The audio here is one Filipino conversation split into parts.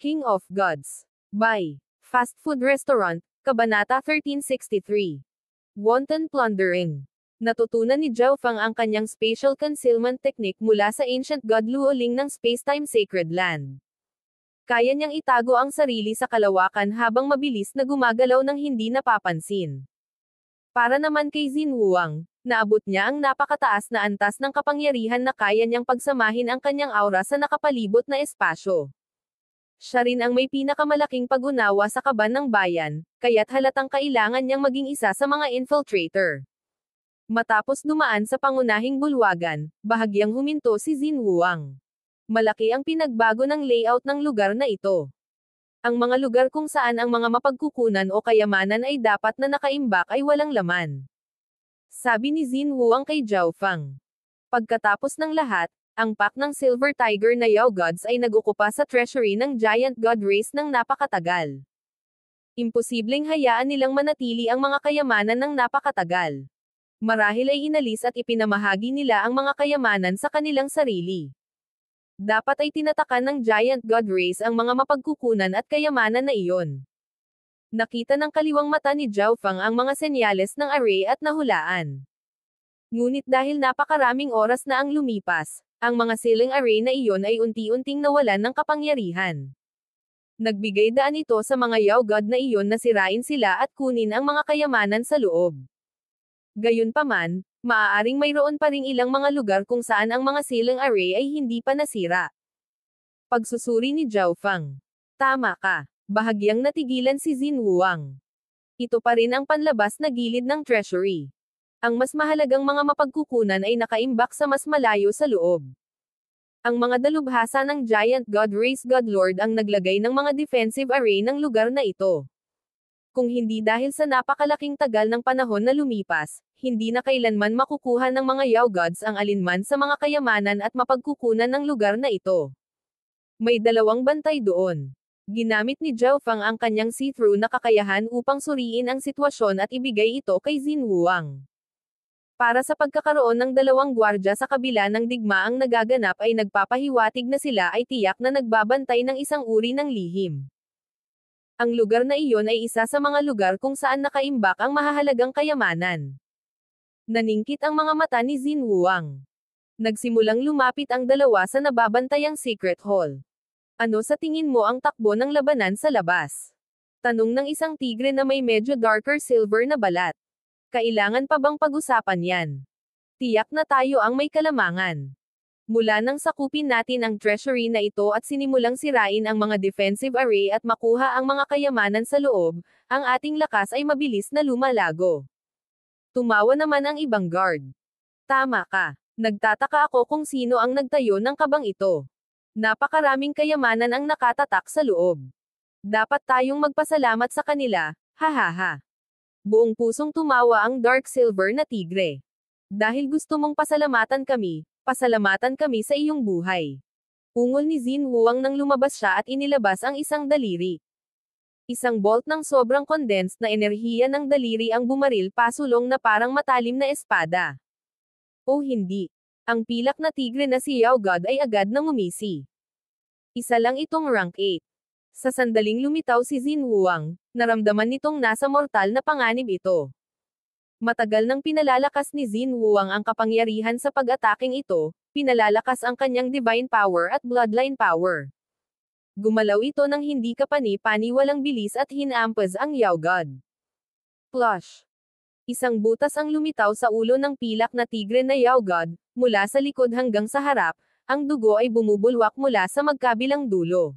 King of Gods. By Fast Food Restaurant, Kabanata 1363. Wanton Plundering. Natutunan ni Zhao Fang ang kanyang spatial concealment technique mula sa ancient god Luoling ng Spacetime Sacred Land. Kaya niyang itago ang sarili sa kalawakan habang mabilis na gumagalaw ng hindi napapansin. Para naman kay Xin Wuang, naabot niya ang napakataas na antas ng kapangyarihan na kaya niyang pagsamahin ang kanyang aura sa nakapalibot na espasyo. Siya rin ang may pinakamalaking pag-unawa sa kaban ng bayan, kaya't halatang kailangan niyang maging isa sa mga infiltrator. Matapos dumaan sa pangunahing bulwagan, bahagyang huminto si Xin Wuang. Malaki ang pinagbago ng layout ng lugar na ito. Ang mga lugar kung saan ang mga mapagkukunan o kayamanan ay dapat na nakaimbak ay walang laman. Sabi ni Xin Wuang kay Zhao Fang. Pagkatapos ng lahat, ang pack ng Silver Tiger na Yao Gods ay nagukupa sa treasury ng Giant God Race ng napakatagal. Imposibleng hayaan nilang manatili ang mga kayamanan ng napakatagal. Marahil ay inalis at ipinamahagi nila ang mga kayamanan sa kanilang sarili. Dapat ay tinatakan ng Giant God Race ang mga mapagkukunan at kayamanan na iyon. Nakita ng kaliwang mata ni Zhao Fang ang mga senyales ng array at nahulaan. Ngunit dahil napakaraming oras na ang lumipas, ang mga ceiling array na iyon ay unti-unting nawalan ng kapangyarihan. Nagbigay daan ito sa mga Yao God na iyon na sirain sila at kunin ang mga kayamanan sa loob. Gayunpaman, maaaring mayroon pa ring ilang mga lugar kung saan ang mga ceiling array ay hindi pa nasira. Pagsusuri ni Zhao Fang. Tama ka. Bahagyang natigilan si Xin Wuang. Ito pa rin ang panlabas na gilid ng treasury. Ang mas mahalagang mga mapagkukunan ay nakaimbak sa mas malayo sa loob. Ang mga dalubhasa ng Giant God Race God Lord ang naglagay ng mga defensive array ng lugar na ito. Kung hindi dahil sa napakalaking tagal ng panahon na lumipas, hindi na kailanman makukuha ng mga Yao Gods ang alinman sa mga kayamanan at mapagkukunan ng lugar na ito. May dalawang bantay doon. Ginamit ni Zhao Fang ang kanyang see-through na kakayahan upang suriin ang sitwasyon at ibigay ito kay Xin Wuang. Para sa pagkakaroon ng dalawang gwardya sa kabila ng digmaang nagaganap ay nagpapahiwatig na sila ay tiyak na nagbabantay ng isang uri ng lihim. Ang lugar na iyon ay isa sa mga lugar kung saan nakaimbak ang mahahalagang kayamanan. Naningkit ang mga mata ni Xin Wuang. Nagsimulang lumapit ang dalawa sa nababantayang secret hall. Ano sa tingin mo ang takbo ng labanan sa labas? Tanong ng isang tigre na may medyo darker silver na balat. Kailangan pa bang pag-usapan yan? Tiyak na tayo ang may kalamangan. Mula nang sakupin natin ang treasury na ito at sinimulang sirain ang mga defensive array at makuha ang mga kayamanan sa loob, ang ating lakas ay mabilis na lumalago. Tumawa naman ang ibang guard. Tama ka. Nagtataka ako kung sino ang nagtayo ng kabang ito. Napakaraming kayamanan ang nakatatak sa loob. Dapat tayong magpasalamat sa kanila, hahaha. Buong pusong tumawa ang dark silver na tigre. Dahil gusto mong pasalamatan kami sa iyong buhay. Ungol ni Xin Wuang nang lumabas siya at inilabas ang isang daliri. Isang bolt ng sobrang condensed na enerhiya ng daliri ang bumaril pasulong na parang matalim na espada. O hindi. Ang pilak na tigre na si Yao God ay agad na ngumisi. Isa lang itong rank 8. Sa sandaling lumitaw si Xin Wuang, naramdaman nitong nasa mortal na panganib ito. Matagal nang pinalalakas ni Xin Wuang ang kapangyarihan sa pag-ataking ito, pinalalakas ang kanyang divine power at bloodline power. Gumalaw ito ng hindi kapani-pani walang bilis at hinampas ang Yao God. Plush. Isang butas ang lumitaw sa ulo ng pilak na tigre na Yao God, mula sa likod hanggang sa harap, ang dugo ay bumubulwak mula sa magkabilang dulo.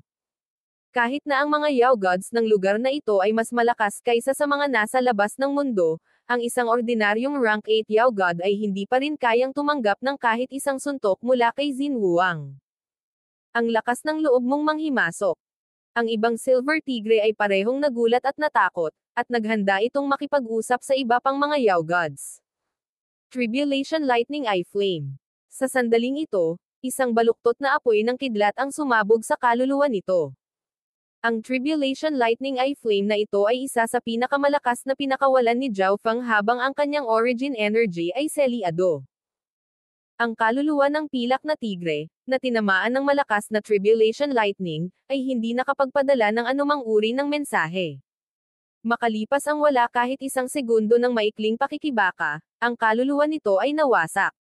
Kahit na ang mga Yao Gods ng lugar na ito ay mas malakas kaysa sa mga nasa labas ng mundo, ang isang ordinaryong rank 8 Yao God ay hindi pa rin kayang tumanggap ng kahit isang suntok mula kay Xin Wuang. Ang lakas ng loob mong manghimasok. Ang ibang silver tigre ay parehong nagulat at natakot, at naghanda itong makipag-usap sa iba pang mga Yao Gods. Tribulation Lightning Eye Flame. Sa sandaling ito, isang baluktot na apoy ng kidlat ang sumabog sa kaluluwa nito. Ang Tribulation Lightning Eye Flame na ito ay isa sa pinakamalakas na pinakawalan ni Zhao Fang habang ang kanyang origin energy ay selyado. Ang kaluluwa ng pilak na tigre, na tinamaan ng malakas na tribulation lightning, ay hindi nakapagpadala ng anumang uri ng mensahe. Makalipas ang wala kahit isang segundo ng maikling pakikibaka, ang kaluluwa nito ay nawasak.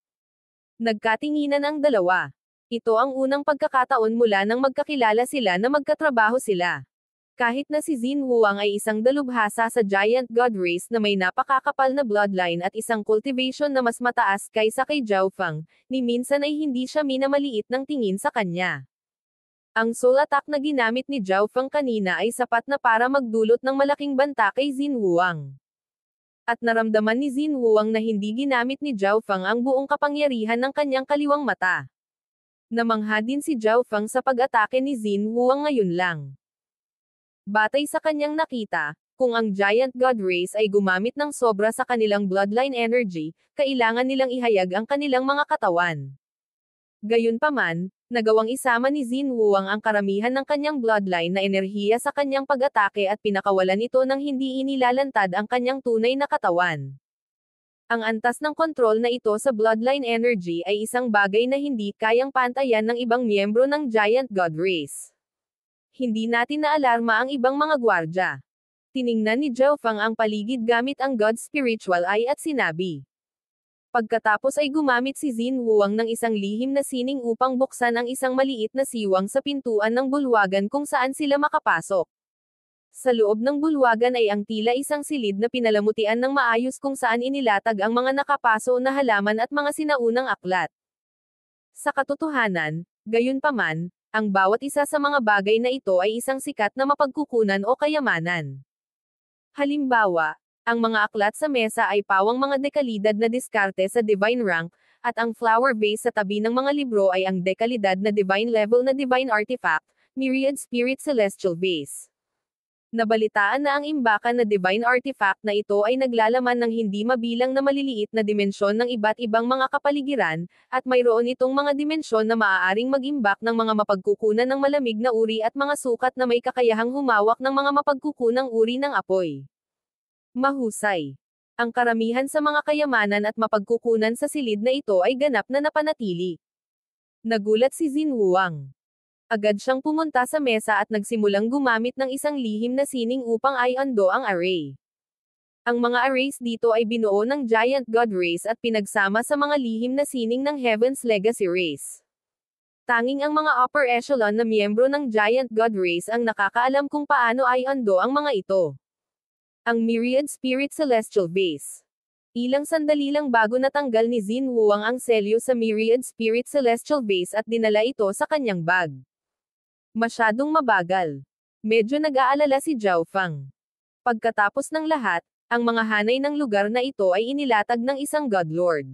Nagkatinginan ang dalawa. Ito ang unang pagkakataon mula nang magkakilala sila na magkatrabaho sila. Kahit na si Xin Huang ay isang dalubhasa sa Giant God race na may napakakapal na bloodline at isang cultivation na mas mataas kaysa kay Zhao Feng, ni minsan ay hindi siya minamaliit ng tingin sa kanya. Ang soul attack na ginamit ni Zhao Feng kanina ay sapat na para magdulot ng malaking banta kay Xin Huang. At naramdaman ni Xin Huang na hindi ginamit ni Zhao Feng ang buong kapangyarihan ng kanyang kaliwang mata. Namangha din si Zhao Feng sa pag-atake ni Xin Huang ngayon lang. Batay sa kanyang nakita, kung ang Giant God race ay gumamit ng sobra sa kanilang bloodline energy, kailangan nilang ihayag ang kanilang mga katawan. Gayunpaman, nagawang isama ni Xin Huang ang karamihan ng kanyang bloodline na enerhiya sa kanyang pag-atake at pinakawalan ito nang hindi inilalantad ang kanyang tunay na katawan. Ang antas ng kontrol na ito sa bloodline energy ay isang bagay na hindi kayang pantayan ng ibang miyembro ng Giant God race. Hindi natin naalarma ang ibang mga gwardya. Tiningnan ni Zhao Feng ang paligid gamit ang God's spiritual eye at sinabi. Pagkatapos ay gumamit si Xin Huang ng isang lihim na sining upang buksan ang isang maliit na siwang sa pintuan ng bulwagan kung saan sila makapasok. Sa loob ng bulwagan ay ang tila isang silid na pinalamutian ng maayos kung saan inilatag ang mga nakapaso na halaman at mga sinaunang aklat. Sa katotohanan, gayunpaman, ang bawat isa sa mga bagay na ito ay isang sikat na mapagkukunan o kayamanan. Halimbawa, ang mga aklat sa mesa ay pawang mga dekalidad na diskarte sa divine rank, at ang flower vase sa tabi ng mga libro ay ang dekalidad na divine level na divine artifact, myriad spirit celestial vase. Nabalitaan na ang imbakan na divine artifact na ito ay naglalaman ng hindi mabilang na maliliit na dimensyon ng iba't ibang mga kapaligiran, at mayroon itong mga dimensyon na maaaring mag-imbak ng mga mapagkukunan ng malamig na uri at mga sukat na may kakayahang humawak ng mga mapagkukunang uri ng apoy. Mahusay. Ang karamihan sa mga kayamanan at mapagkukunan sa silid na ito ay ganap na napanatili. Nagulat si Xin Huang. Agad siyang pumunta sa mesa at nagsimulang gumamit ng isang lihim na sining upang i-undo ang array. Ang mga arrays dito ay binuo ng Giant God race at pinagsama sa mga lihim na sining ng Heaven's Legacy race. Tanging ang mga upper echelon na miyembro ng Giant God race ang nakakaalam kung paano i-undo ang mga ito. Ang Myriad Spirit Celestial Vase. Ilang sandali lang bago natanggal ni Xin Huang ang selyo sa Myriad Spirit Celestial Vase at dinala ito sa kanyang bag. Masyadong mabagal. Medyo nag-aalala si Zhao Feng. Pagkatapos ng lahat, ang mga hanay ng lugar na ito ay inilatag ng isang God Lord.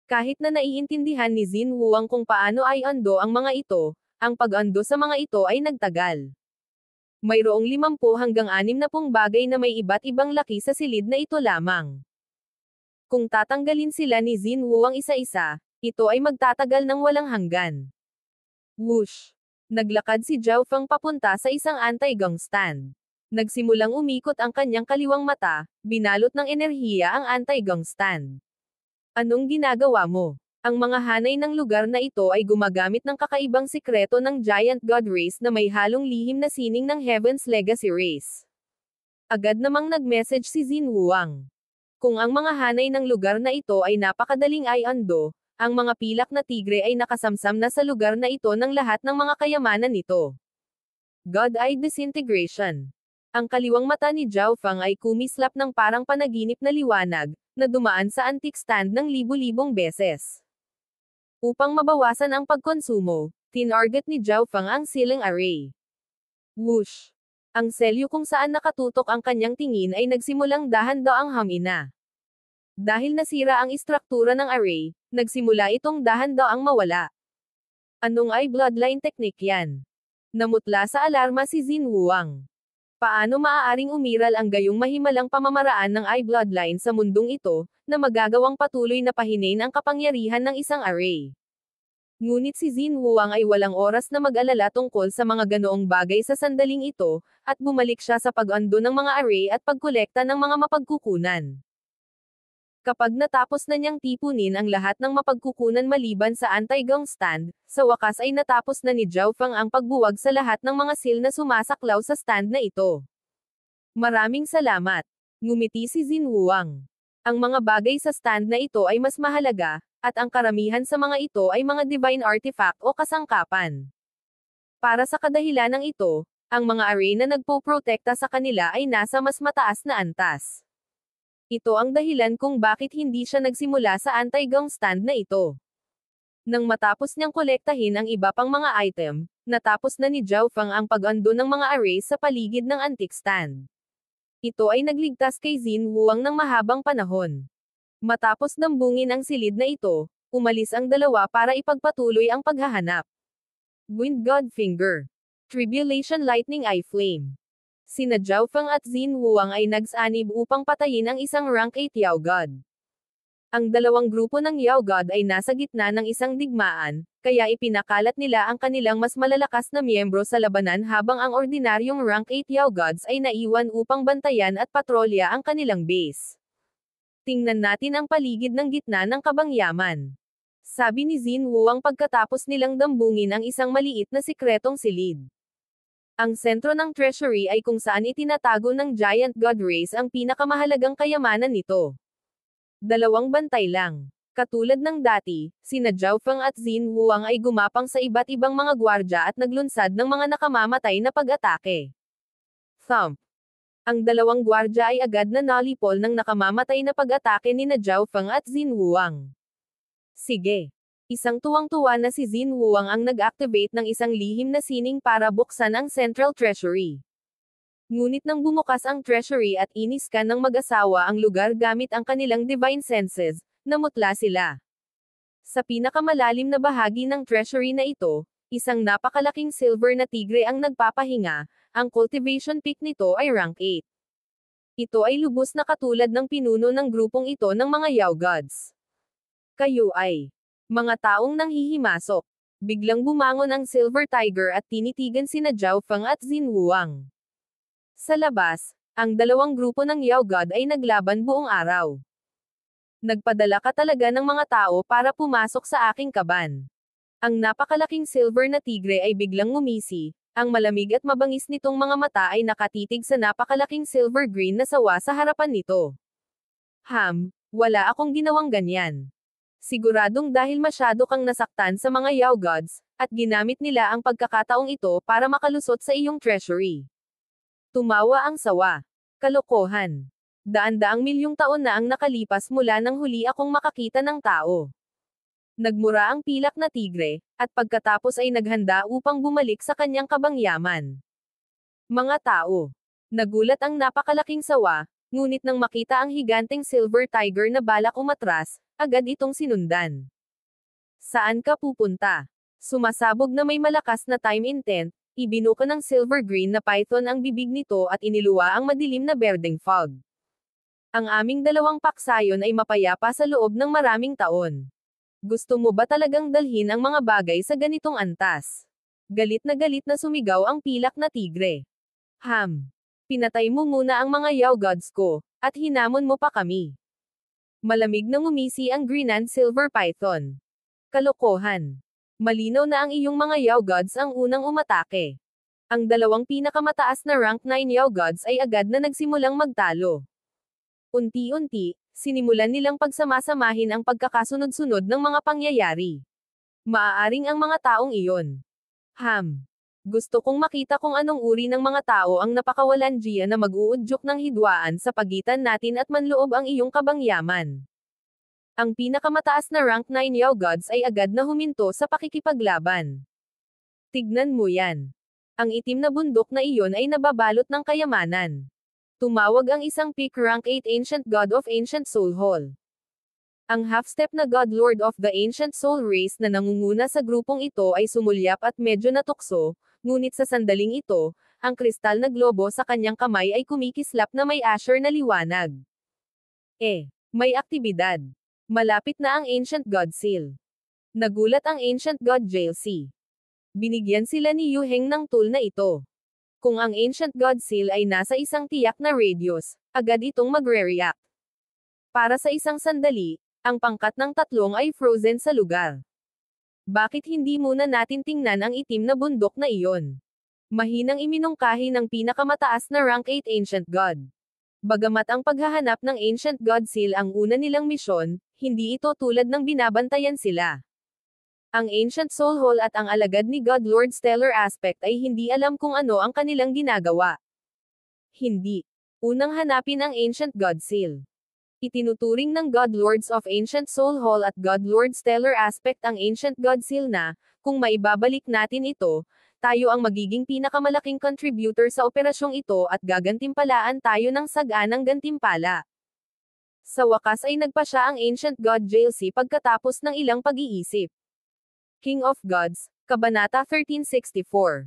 Kahit na naiintindihan ni Xin Huang kung paano i-undo ang mga ito, ang pag-undo sa mga ito ay nagtagal. Mayroong 50 hanggang 60 bagay na may iba't ibang laki sa silid na ito lamang. Kung tatanggalin sila ni Xin Huang isa-isa, ito ay magtatagal ng walang hanggan. Whoosh! Naglakad si Zhao Feng papunta sa isang anti-gong stand. Nagsimulang umikot ang kanyang kaliwang mata, binalot ng enerhiya ang anti-gong stand. Anong ginagawa mo? Ang mga hanay ng lugar na ito ay gumagamit ng kakaibang sikreto ng Giant God race na may halong lihim na sining ng Heaven's Legacy race. Agad namang nag-message si Xin Huang. Kung ang mga hanay ng lugar na ito ay napakadaling i-undo, ang mga pilak na tigre ay nakasamsam na sa lugar na ito ng lahat ng mga kayamanan nito. God-Eye Disintegration. Ang kaliwang mata ni Zhao Feng ay kumislap ng parang panaginip na liwanag, na dumaan sa antique stand ng libu-libong beses. Upang mabawasan ang pagkonsumo, tinarget ni Zhao Feng ang ceiling array. Whoosh! Ang selyo kung saan nakatutok ang kanyang tingin ay nagsimulang dahan-daang humina. Dahil nasira ang istruktura ng array, nagsimula itong dahan-daang mawala. Anong ay bloodline technique yan? Namutla sa alarma si Xin Huang. Paano maaaring umiral ang gayong mahimalang pamamaraan ng i-bloodline sa mundong ito, na magagawang patuloy na pahinain ang kapangyarihan ng isang array? Ngunit si Xin Huang ay walang oras na mag-alala tungkol sa mga ganoong bagay sa sandaling ito, at bumalik siya sa pag-undo ng mga array at pagkolekta ng mga mapagkukunan. Kapag natapos na niyang tipunin ang lahat ng mapagkukunan maliban sa anti-gong stand, sa wakas ay natapos na ni Zhao Feng ang pagbuwag sa lahat ng mga seal na sumasaklaw sa stand na ito. Maraming salamat. Ngumiti si Xin Wuang. Ang mga bagay sa stand na ito ay mas mahalaga, at ang karamihan sa mga ito ay mga divine artifact o kasangkapan. Para sa kadahilanang ito, ang mga array na nagpoprotekta sa kanila ay nasa mas mataas na antas. Ito ang dahilan kung bakit hindi siya nagsimula sa anti-gong stand na ito. Nang matapos niyang kolektahin ang iba pang mga item, natapos na ni Zhao Feng ang pag-undo ng mga arrays sa paligid ng antique stand. Ito ay nagligtas kay Xin Wuang ng mahabang panahon. Matapos dambungin ang silid na ito, umalis ang dalawa para ipagpatuloy ang paghahanap. Wind God Finger. Tribulation Lightning Eye Flame. Sina Zhao Feng at Xin Wuang ay nagsanib upang patayin ang isang rank 8 Yao God. Ang dalawang grupo ng Yao God ay nasa gitna ng isang digmaan, kaya ipinakalat nila ang kanilang mas malalakas na miyembro sa labanan habang ang ordinaryong rank 8 Yao Gods ay naiwan upang bantayan at patrolya ang kanilang base. Tingnan natin ang paligid ng gitna ng kabangyaman. Sabi ni Xin Wuang pagkatapos nilang dambungin ang isang maliit na sikretong silid. Ang sentro ng treasury ay kung saan itinatago ng Giant God Race ang pinakamahalagang kayamanan nito. Dalawang bantay lang. Katulad ng dati, sina Zhao Feng at Xin Wuang ay gumapang sa iba't ibang mga gwardya at naglunsad ng mga nakamamatay na pag-atake. Thump. Ang dalawang gwardya ay agad na nalipol ng nakamamatay na pag-atake ni na Zhao Feng at Xin Wuang. Sige. Isang tuwang-tuwa na si Xin Wuang ang nag-activate ng isang lihim na sining para buksan ang Central Treasury. Ngunit nang bumukas ang treasury at iniskan ng mag-asawa ang lugar gamit ang kanilang divine senses, namutla sila. Sa pinakamalalim na bahagi ng treasury na ito, isang napakalaking silver na tigre ang nagpapahinga, ang cultivation peak nito ay rank 8. Ito ay lubos na katulad ng pinuno ng grupong ito ng mga Yao Gods. Kayo ay mga taong nanghihimasok. Biglang bumangon ang Silver Tiger at tinitigan sina Zhao Feng at Xin Wuang. Sa labas, ang dalawang grupo ng Yao God ay naglaban buong araw. Nagpadala ka talaga ng mga tao para pumasok sa aking kaban. Ang napakalaking silver na tigre ay biglang ngumisi, ang malamig at mabangis nitong mga mata ay nakatitig sa napakalaking silver green na sawa sa harapan nito. Wala akong ginawang ganyan. Siguradong dahil masyado kang nasaktan sa mga Yao Gods, at ginamit nila ang pagkakataong ito para makalusot sa iyong treasury. Tumawa ang sawa. Kalokohan. Daan-daang milyong taon na ang nakalipas mula nang huli akong makakita ng tao. Nagmura ang pilak na tigre, at pagkatapos ay naghanda upang bumalik sa kanyang kabangyaman. Mga tao. Nagulat ang napakalaking sawa, ngunit nang makita ang higanteng silver tiger na balak umatras, agad itong sinundan. Saan ka pupunta? Sumasabog na may malakas na time intent, ibinuka ng silver green na python ang bibig nito at iniluwa ang madilim na berdeng fog. Ang aming dalawang paksayon ay mapayapa sa loob ng maraming taon. Gusto mo ba talagang dalhin ang mga bagay sa ganitong antas? Galit na sumigaw ang pilak na tigre. Pinatay mo muna ang mga Yao Gods ko, at hinamon mo pa kami. Malamig na ngumisi ang green and silver python. Kalokohan. Malinaw na ang iyong mga Yao Gods ang unang umatake. Ang dalawang pinakamataas na rank 9 Yao Gods ay agad na nagsimulang magtalo. Unti-unti, sinimulan nilang pagsamasamahin ang pagkakasunod-sunod ng mga pangyayari. Maaaring ang mga taong iyon. Gusto kong makita kung anong uri ng mga tao ang napakawalandiya na mag-uudyok ng hidwaan sa pagitan natin at manloob ang iyong kabangyaman. Ang pinakamataas na rank 9 Yao Gods ay agad na huminto sa pakikipaglaban. Tignan mo yan. Ang itim na bundok na iyon ay nababalot ng kayamanan. Tumawag ang isang peak rank 8 Ancient God of Ancient Soul Hall. Ang half-step na God Lord of the Ancient Soul Race na nangunguna sa grupong ito ay sumulyap at medyo natukso, ngunit sa sandaling ito, ang kristal na globo sa kanyang kamay ay kumikislap na may asher na liwanag. May aktibidad. Malapit na ang Ancient God Seal. Nagulat ang Ancient God JLC. Binigyan sila ni Yu Heng ng tool na ito. Kung ang Ancient God Seal ay nasa isang tiyak na radius, agad itong magre-react. Para sa isang sandali, ang pangkat ng tatlong ay frozen sa lugar. Bakit hindi muna natin tingnan ang itim na bundok na iyon? Mahinang iminungkahi ng pinakamataas na rank 8 Ancient God. Bagamat ang paghahanap ng Ancient God Seal ang una nilang misyon, hindi ito tulad ng binabantayan sila. Ang Ancient Soul Hole at ang alagad ni God Lord Stellar Aspect ay hindi alam kung ano ang kanilang ginagawa. Hindi. Unang hanapin ang Ancient God Seal. Itinuturing ng God Lords of Ancient Soul Hall at God Lord Stellar Aspect ang Ancient God Seal na, kung maibabalik natin ito, tayo ang magiging pinakamalaking contributor sa operasyong ito at gagantimpalaan tayo ng saganang gantimpala. Sa wakas ay nagpa siya ang Ancient God JLC pagkatapos ng ilang pag-iisip. King of Gods, Kabanata 1364.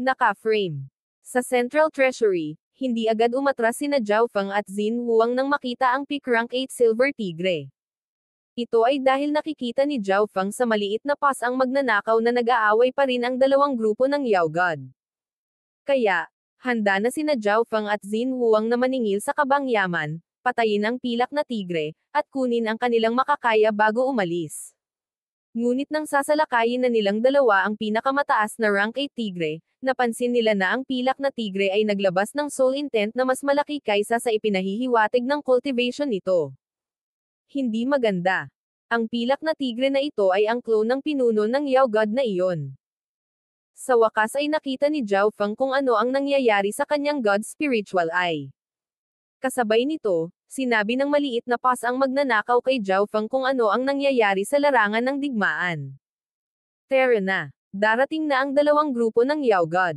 Naka-frame. Sa Central Treasury, hindi agad umatras sina Zhao Feng at Xin Huang nang makita ang peak rank 8 Silver Tigre. Ito ay dahil nakikita ni Zhao Feng sa maliit na pas ang magnanakaw na nag-aaway pa rin ang dalawang grupo ng Yao God. Kaya, handa na sina Zhao Feng at Xin Huang na maningil sa kabang yaman, patayin ang pilak na tigre, at kunin ang kanilang makakaya bago umalis. Ngunit nang sasalakayin na nilang dalawa ang pinakamataas na rank 8 tigre, napansin nila na ang pilak na tigre ay naglabas ng soul intent na mas malaki kaysa sa ipinahihiwatig ng cultivation nito. Hindi maganda. Ang pilak na tigre na ito ay ang clone ng pinuno ng Yao God na iyon. Sa wakas ay nakita ni Zhao Feng kung ano ang nangyayari sa kanyang God Spiritual Eye. Kasabay nito, sinabi ng maliit na pas ang magnanakaw kay Zhao Feng kung ano ang nangyayari sa larangan ng digmaan. Tara na. Darating na ang dalawang grupo ng Yao God.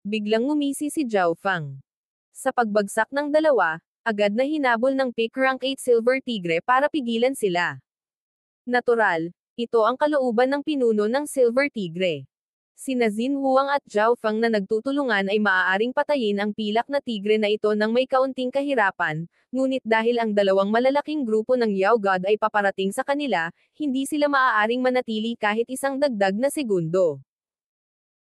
Biglang ngumisi si Zhao Feng. Sa pagbagsak ng dalawa, agad na hinabol ng peak rank 8 Silver Tigre para pigilan sila. Natural, ito ang kalooban ng pinuno ng Silver Tigre. Sina Xin Huang at Zhao Feng na nagtutulungan ay maaaring patayin ang pilak na tigre na ito nang may kaunting kahirapan, ngunit dahil ang dalawang malalaking grupo ng Yao God ay paparating sa kanila, hindi sila maaaring manatili kahit isang dagdag na segundo.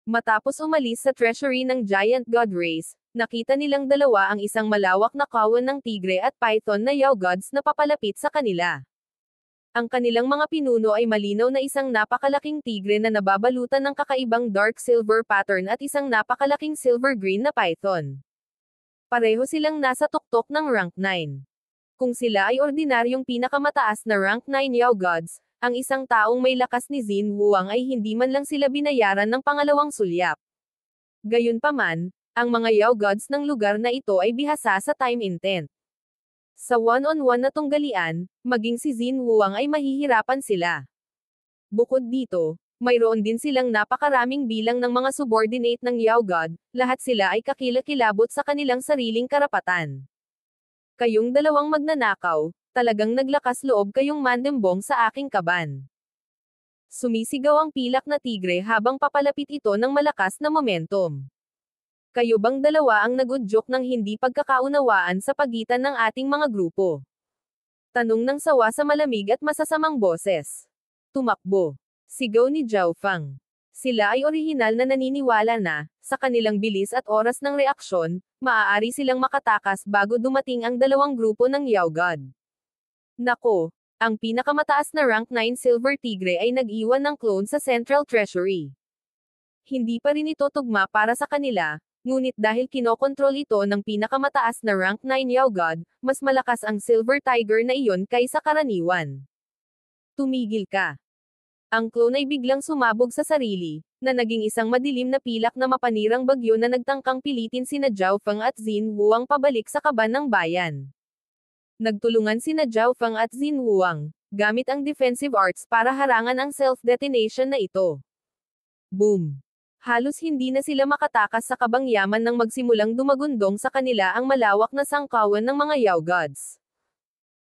Matapos umalis sa treasury ng Giant God Race, nakita nilang dalawa ang isang malawak na kawan ng tigre at python na Yao Gods na papalapit sa kanila. Ang kanilang mga pinuno ay malinaw na isang napakalaking tigre na nababalutan ng kakaibang dark silver pattern at isang napakalaking silver green na python. Pareho silang nasa tuktok ng rank 9. Kung sila ay ordinaryong pinakamataas na rank 9 Yao Gods, ang isang taong may lakas ni Xin Huang ay hindi man lang sila binayaran ng pangalawang sulyap. Gayunpaman, ang mga Yao Gods ng lugar na ito ay bihasa sa time intent. Sa one-on-one na tunggalian, maging si Xin Huang ay mahihirapan sila. Bukod dito, mayroon din silang napakaraming bilang ng mga subordinate ng Yao God, lahat sila ay kakilakilabot sa kanilang sariling karapatan. Kayong dalawang magnanakaw, talagang naglakas loob kayong mandembong sa aking kaban. Sumisigaw ang pilak na tigre habang papalapit ito ng malakas na momentum. Kayo bang dalawa ang nagudyok ng hindi pagkakaunawaan sa pagitan ng ating mga grupo? Tanong ng sawa sa malamig at masasamang boses. Tumakbo. Sigaw ni Zhao Feng. Sila ay orihinal na naniniwala na, sa kanilang bilis at oras ng reaksyon, maaari silang makatakas bago dumating ang dalawang grupo ng Yao God. Nako, ang pinakamataas na rank 9 Silver Tigre ay nag-iwan ng clone sa Central Treasury. Hindi pa rin ito tugma para sa kanila, ngunit dahil kinokontrol ito ng pinakamataas na rank 9 Yao God, mas malakas ang Silver Tiger na iyon kaysa karaniwan. Tumigil ka. Ang clone ay biglang sumabog sa sarili, na naging isang madilim na pilak na mapanirang bagyo na nagtangkang pilitin sina Zhao Feng at Xin Huang pabalik sa kaban ng bayan. Nagtulungan sina Zhao Feng at Xin Huang, gamit ang defensive arts para harangan ang self-detonation na ito. Boom! Halos hindi na sila makatakas sa kabang yaman nang magsimulang dumagundong sa kanila ang malawak na sangkawan ng mga Yao Gods.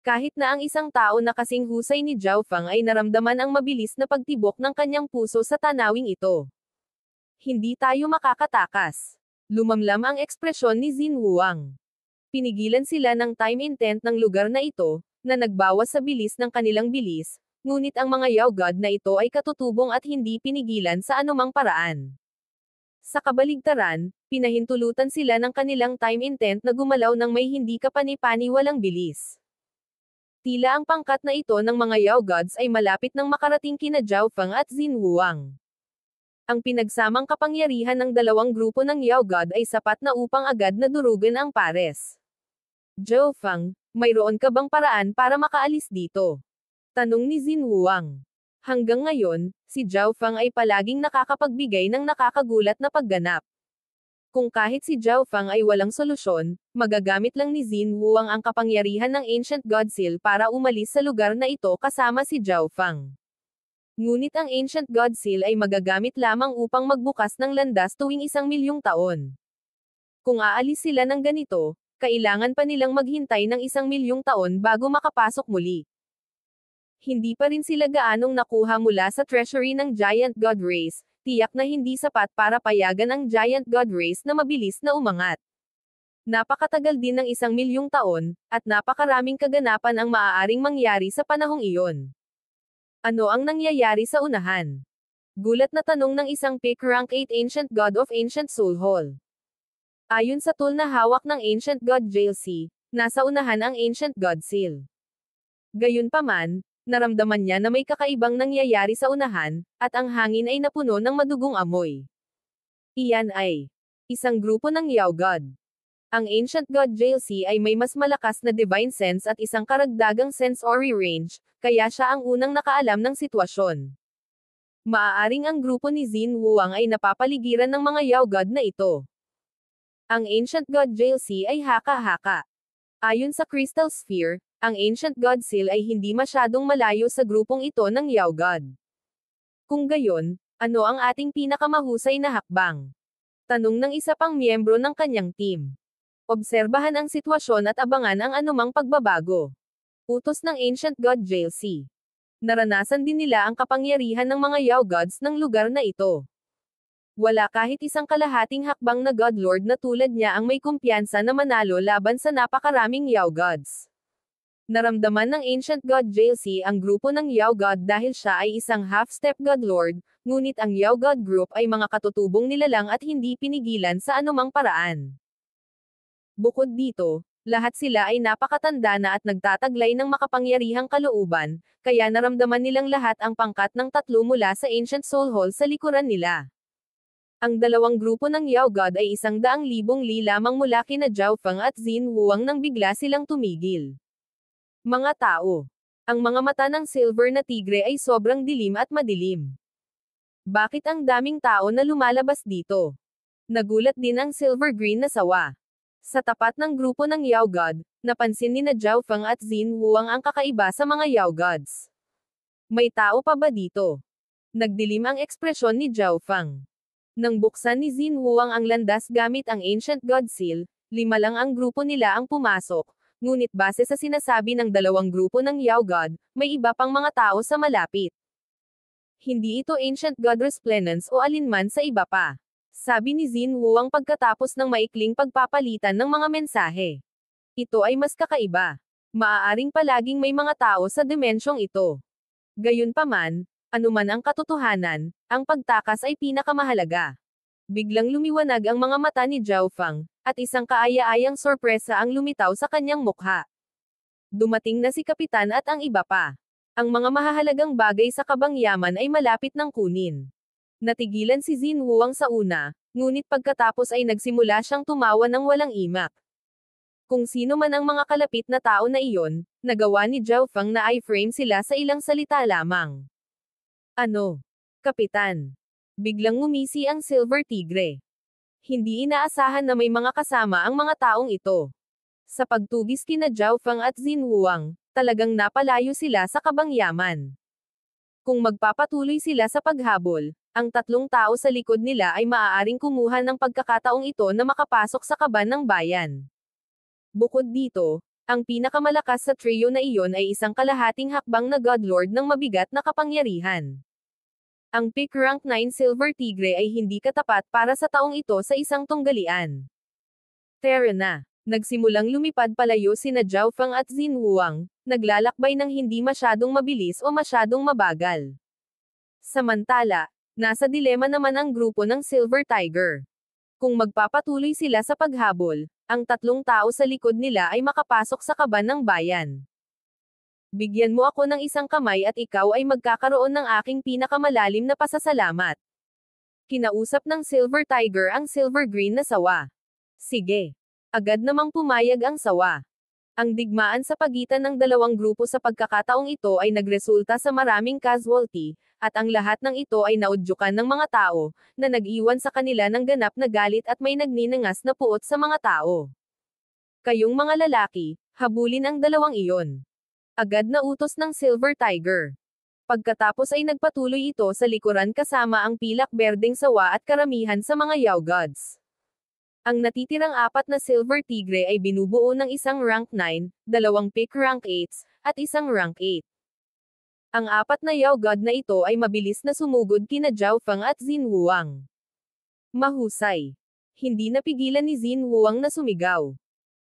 Kahit na ang isang tao na kasing husay ni Zhao Feng ay naramdaman ang mabilis na pagtibok ng kanyang puso sa tanawing ito. Hindi tayo makakatakas. Lumamlam ang ekspresyon ni Xin Huang. Pinigilan sila ng time intent ng lugar na ito, na nagbawas sa bilis ng kanilang bilis, ngunit ang mga Yao God na ito ay katutubong at hindi pinigilan sa anumang paraan. Sa kabaligtaran, pinahintulutan sila ng kanilang time intent na gumalaw ng may hindi kapani-paniwalang bilis. Tila ang pangkat na ito ng mga Yao Gods ay malapit nang makarating kina Zhao Feng at Xin Huang. Ang pinagsamang kapangyarihan ng dalawang grupo ng Yao God ay sapat na upang agad na durugan ang pares. Zhao Feng, mayroon ka bang paraan para makaalis dito? Tanong ni Xin Huang. Hanggang ngayon, si Zhao Feng ay palaging nakakapagbigay ng nakakagulat na pagganap. Kung kahit si Zhao Feng ay walang solusyon, magagamit lang ni Xin Huang ang kapangyarihan ng Ancient God Seal para umalis sa lugar na ito kasama si Zhao Feng. Ngunit ang Ancient God Seal ay magagamit lamang upang magbukas ng landas tuwing 1,000,000 taon. Kung aalis sila ng ganito, kailangan pa nilang maghintay ng 1,000,000 taon bago makapasok muli. Hindi pa rin sila gaanong nakuha mula sa treasury ng Giant God Race, tiyak na hindi sapat para payagan ang Giant God Race na mabilis na umangat. Napakatagal din ng 1,000,000 taon, at napakaraming kaganapan ang maaaring mangyari sa panahong iyon. Ano ang nangyayari sa unahan? Gulat na tanong ng isang pick rank 8 Ancient God of Ancient Soul Hall. Ayon sa tool na hawak ng Ancient God JLC, nasa unahan ang Ancient God Seal. Gayunpaman, naramdaman niya na may kakaibang nangyayari sa unahan, at ang hangin ay napuno ng madugong amoy. Iyan ay isang grupo ng Yao God. Ang Ancient God JLC ay may mas malakas na divine sense at isang karagdagang sensory range, kaya siya ang unang nakaalam ng sitwasyon. Maaaring ang grupo ni Xin Huang ay napapaligiran ng mga Yao God na ito. Ang Ancient God JLC ay haka-haka. Ayon sa Crystal Sphere, ang Ancient God Seal ay hindi masyadong malayo sa grupong ito ng Yao God. Kung gayon, ano ang ating pinakamahusay na hakbang? Tanong ng isa pang miyembro ng kanyang team. Obserbahan ang sitwasyon at abangan ang anumang pagbabago. Utos ng Ancient God JLC. Naranasan din nila ang kapangyarihan ng mga Yao Gods ng lugar na ito. Wala kahit isang kalahating hakbang na God Lord na tulad niya ang may kumpiyansa na manalo laban sa napakaraming Yao Gods. Naramdaman ng Ancient God JLC ang grupo ng Yao God dahil siya ay isang half-step God Lord, ngunit ang Yao God Group ay mga katutubong nilalang at hindi pinigilan sa anumang paraan. Bukod dito, lahat sila ay napakatanda na at nagtataglay ng makapangyarihang kalooban, kaya naramdaman nilang lahat ang pangkat ng tatlo mula sa Ancient Soul Hall sa likuran nila. Ang dalawang grupo ng Yao God ay 100,000 li lamang mula kina Zhao Feng at Xin Huang nang bigla silang tumigil. Mga tao. Ang mga mata ng silver na tigre ay sobrang dilim at madilim. Bakit ang daming tao na lumalabas dito? Nagulat din ang silver green na sawa. Sa tapat ng grupo ng Yao God, napansin ni na Zhao Feng at Xin Huang ang kakaiba sa mga Yao Gods. May tao pa ba dito? Nagdilim ang ekspresyon ni Zhao Feng. Nang buksan ni Xin Huang ang landas gamit ang Ancient God Seal, 5 lang ang grupo nila ang pumasok. Ngunit base sa sinasabi ng dalawang grupo ng Yao God, may iba pang mga tao sa malapit. Hindi ito Ancient God Resplendence o alinman sa iba pa. Sabi ni Xin Huang pagkatapos ng maikling pagpapalitan ng mga mensahe. Ito ay mas kakaiba. Maaaring palaging may mga tao sa dimensyong ito. Gayunpaman, anuman ang katotohanan, ang pagtakas ay pinakamahalaga. Biglang lumiwanag ang mga mata ni Zhao Feng, at isang kaaya-ayang sorpresa ang lumitaw sa kanyang mukha. Dumating na si Kapitan at ang iba pa. Ang mga mahahalagang bagay sa kabangyaman ay malapit ng kunin. Natigilan si Xin Huang sa una, ngunit pagkatapos ay nagsimula siyang tumawa ng walang imak. Kung sino man ang mga kalapit na tao na iyon, nagawa ni Zhao Feng na i-frame sila sa ilang salita lamang. Ano? Kapitan. Biglang ngumisi ang Silver Tigre. Hindi inaasahan na may mga kasama ang mga taong ito. Sa pagtugis kina Zhao Feng at Xin Huang, talagang napalayo sila sa kabangyaman. Kung magpapatuloy sila sa paghabol, ang tatlong tao sa likod nila ay maaaring kumuha ng pagkakataong ito na makapasok sa kaban ng bayan. Bukod dito, ang pinakamalakas sa trio na iyon ay isang kalahating hakbang na God Lord ng mabigat na kapangyarihan. Ang pick rank 9 Silver Tigre ay hindi katapat para sa taong ito sa isang tunggalian. Tara na. Nagsimulang lumipad palayo sina Zhao Feng at Xin Huang, naglalakbay ng hindi masyadong mabilis o masyadong mabagal. Samantala, nasa dilema naman ang grupo ng Silver Tiger. Kung magpapatuloy sila sa paghabol, ang tatlong tao sa likod nila ay makapasok sa kaban ng bayan. Bigyan mo ako ng isang kamay at ikaw ay magkakaroon ng aking pinakamalalim na pasasalamat. Kinausap ng Silver Tiger ang Silver Green na sawa. Sige. Agad namang pumayag ang sawa. Ang digmaan sa pagitan ng dalawang grupo sa pagkakataong ito ay nagresulta sa maraming casualty, at ang lahat ng ito ay naudyukan ng mga tao, na nag-iwan sa kanila ng ganap na galit at may nagninangas na puot sa mga tao. Kayong mga lalaki, habulin ang dalawang iyon. Agad na utos ng Silver Tiger. Pagkatapos ay nagpatuloy ito sa likuran kasama ang pilak berdeng sawa at karamihan sa mga Yao Gods. Ang natitirang apat na Silver Tigre ay binubuo ng isang rank 9, dalawang pick rank 8s, at isang rank 8. Ang apat na Yao God na ito ay mabilis na sumugod kina Zhao Feng at Xin Huang. Mahusay. Hindi napigilan ni Xin Huang na sumigaw.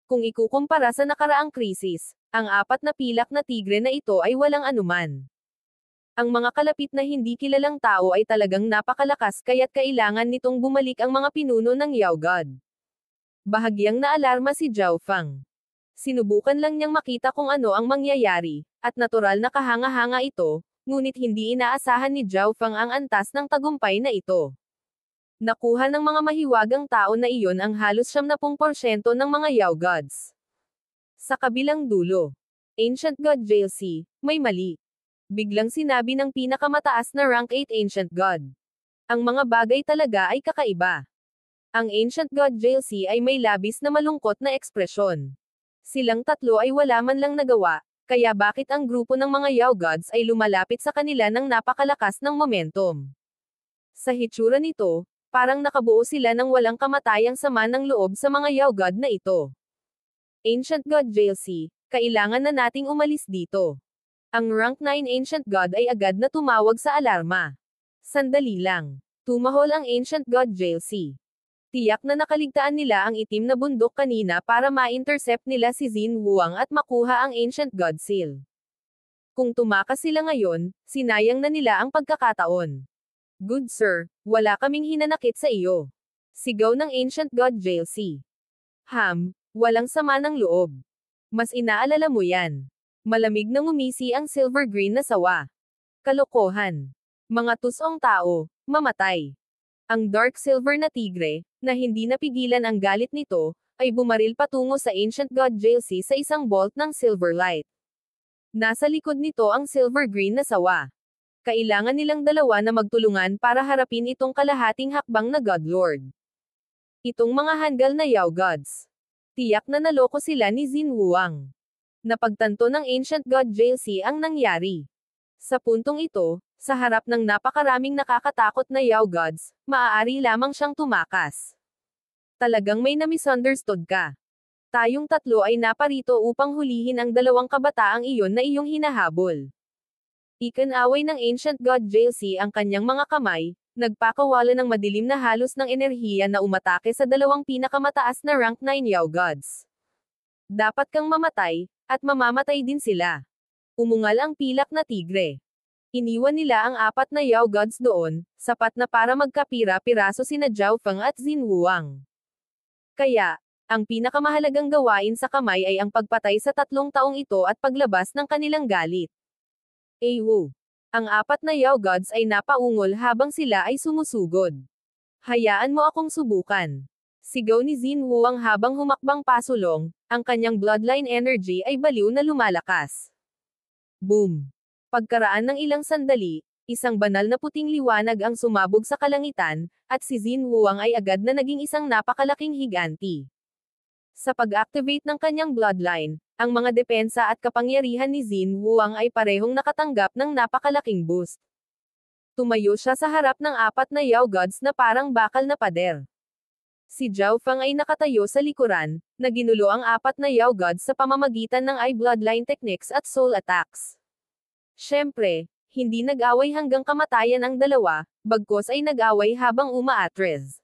Kung ikukumpara sa nakaraang krisis, ang apat na pilak na tigre na ito ay walang anuman. Ang mga kalapit na hindi kilalang tao ay talagang napakalakas kaya't kailangan nitong bumalik ang mga pinuno ng Yao God. Bahagyang naalarma si Zhao Feng. Sinubukan lang niyang makita kung ano ang mangyayari, at natural na kahanga-hanga ito, ngunit hindi inaasahan ni Zhao Feng ang antas ng tagumpay na ito. Nakuha ng mga mahiwagang tao na iyon ang halos 70% ng mga Yao Gods. Sa kabilang dulo, Ancient God JLC, may mali. Biglang sinabi ng pinakamataas na rank 8 Ancient God. Ang mga bagay talaga ay kakaiba. Ang Ancient God JLC ay may labis na malungkot na ekspresyon. Silang tatlo ay wala man lang nagawa, kaya bakit ang grupo ng mga Yao Gods ay lumalapit sa kanila ng napakalakas ng momentum. Sa hitsura nito, parang nakabuo sila ng walang kamatayang sama ng loob sa mga Yao God na ito. Ancient God JLC, kailangan na nating umalis dito. Ang rank 9 Ancient God ay agad na tumawag sa alarma. Sandali lang. Tumahol ang Ancient God JLC. Tiyak na nakaligtaan nila ang itim na bundok kanina para ma-intercept nila si Xin Huang at makuha ang Ancient God Seal. Kung tumakas sila ngayon, sinayang na nila ang pagkakataon. Good sir, wala kaming hinanakit sa iyo. Sigaw ng Ancient God JLC. Walang sama ng loob. Mas inaalala mo yan. Malamig na ngumisi ang silver green na sawa. Kalokohan. Mga tusong tao, mamatay. Ang dark silver na tigre, na hindi napigilan ang galit nito, ay bumaril patungo sa Ancient God JLC sa isang bolt ng silver light. Nasa likod nito ang silver green na sawa. Kailangan nilang dalawa na magtulungan para harapin itong kalahating hakbang na God Lord. Itong mga handgal na Yao Gods. Tiyak na naloko sila ni Xin Huang. Napagtanto ng Ancient God JLC ang nangyari. Sa puntong ito, sa harap ng napakaraming nakakatakot na Yao Gods, maaari lamang siyang tumakas. Talagang may na-misunderstood ka. Tayong tatlo ay naparito upang hulihin ang dalawang kabataang iyon na iyong hinahabol. Ikinaway ng Ancient God JLC ang kanyang mga kamay, nagpakawala ng madilim na halos ng enerhiya na umatake sa dalawang pinakamataas na rank 9 Yao Gods. Dapat kang mamatay, at mamamatay din sila. Umungal ang pilak na tigre. Iniwan nila ang apat na Yao Gods doon, sapat na para magkapira-piraso sina Zhao Feng at Xin Huang. Kaya, ang pinakamahalagang gawain sa kamay ay ang pagpatay sa 3 taong ito at paglabas ng kanilang galit. Ewo. Ang apat na Yao Gods ay napaungol habang sila ay sumusugod. Hayaan mo akong subukan. Sigaw ni Xin Huang habang humakbang pasulong, ang kanyang bloodline energy ay baliw na lumalakas. Boom! Pagkaraan ng ilang sandali, isang banal na puting liwanag ang sumabog sa kalangitan, at si Xin Huang ay agad na naging isang napakalaking higanti. Sa pag-activate ng kanyang bloodline, ang mga depensa at kapangyarihan ni Xin Huang ay parehong nakatanggap ng napakalaking boost. Tumayo siya sa harap ng apat na Yao Gods na parang bakal na pader. Si Zhao Feng ay nakatayo sa likuran, na ginulo ang apat na Yao Gods sa pamamagitan ng eye bloodline techniques at soul attacks. Siyempre, hindi nag-away hanggang kamatayan ang dalawa, bagkos ay nag-away habang umaatres.